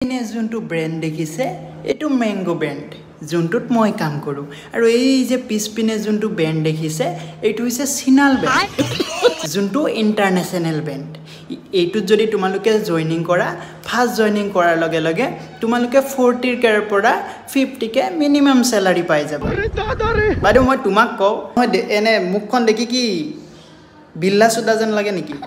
এনে যোনটো ব্ৰেণ্ড দেখিছে এইটো মেংগো ব্ৰেণ্ড যোনটোত মই কাম কৰোঁ আৰু এই যে পিছপিনে যোনটো ব্ৰেণ্ড দেখিছে এইটো হৈছে চিনাল ব্ৰেণ্ড যোনটো ইণ্টাৰনেশ্যনেল ব্ৰেণ্ড এইটোত যদি তোমালোকে জইনিং কৰা ফাৰ্ষ্ট জইনিং কৰাৰ লগে লগে তোমালোকে 40K ৰ পৰা 50K মিনিমাম স্যালাৰি পাই যাবা বাইদেউ মই তোমাক কওঁ মই এনে মুখখন দেখি কি বিল্লা সুদা যেন লাগে নেকি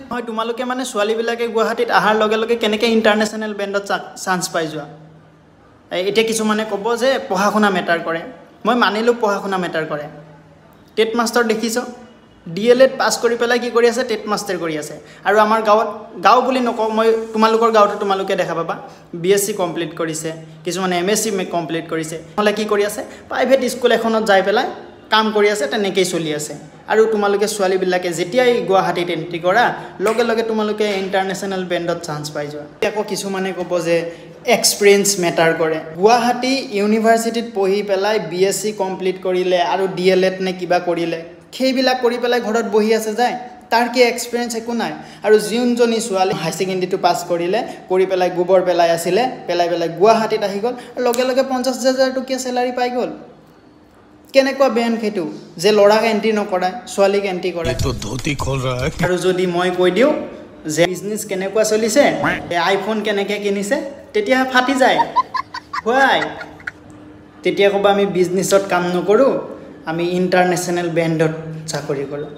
হয় তোমালোকে মানে ছোৱালীবিলাকে গুৱাহাটীত আহাৰ লগে লগে কেনেকৈ ইণ্টাৰনেশ্যনেল ব্ৰেণ্ডত চান্স পাই যোৱা এতিয়া কিছুমানে ক'ব যে পঢ়া শুনা মেটাৰ কৰে মই মানিলোঁ পঢ়া শুনা মেটাৰ কৰে টেট মাষ্টাৰ দেখিছ DLED পাছ কৰি পেলাই কি কৰি আছে টেট মাষ্টাৰ কৰি আছে আৰু আমাৰ গাঁৱত গাঁও বুলি নকওঁ মই তোমালোকৰ গাঁৱতো তোমালোকে দেখা পাবা BSc কমপ্লিট কৰিছে কিছুমানে MSc কমপ্লিট কৰিছে নহ'লে কি কৰি আছে প্ৰাইভেট স্কুল এখনত যাই পেলাই কাম কৰি আছে তেনেকেই চলি আছে আৰু তোমালোকে ছোৱালীবিলাকে যেতিয়াই গুৱাহাটীত এন্ট্ৰি কৰা লগে লগে তোমালোকে ইণ্টাৰনেশ্যনেল ব্ৰেণ্ডত চান্স পাই যোৱা আকৌ কিছুমানে ক'ব যে এক্সপিৰিয়েঞ্চ মেটাৰ কৰে গুৱাহাটী ইউনিভাৰ্চিটিত পঢ়ি পেলাই BSc কমপ্লিট কৰিলে আৰু DLED নে কিবা কৰিলে সেইবিলাক কৰি পেলাই ঘৰত বহি আছে যায় তাৰ কি এক্সপিৰিয়েঞ্চ একো নাই আৰু যোনজনী ছোৱালী হাই ছেকেণ্ডেৰীটো পাছ কৰিলে কৰি পেলাই গোবৰ পেলাই আছিলে পেলাই গুৱাহাটীত আহি গ'ল লগে লগে 50,000 টকীয়া স্যালাৰি পাই গ'ল কেনেকুৱা বেন খেটো যে লৰাক এন্ট্ৰি নকৰাই ছোৱালীক এন্ট্ৰি কৰে তো ধুতি খোল ৰা আৰু যদি মই কৈ দিওঁ যে বিজনেস কেনেকুৱা চলিছে আইফোন কেনেকৈ কিনিছে তেতিয়া ফাটি যায় হয় তেতিয়া ক'বা আমি বিজনেছত কাম নকৰোঁ আমি ইণ্টাৰনেশ্যনেল ব্ৰেণ্ডত চাকৰি কৰোঁ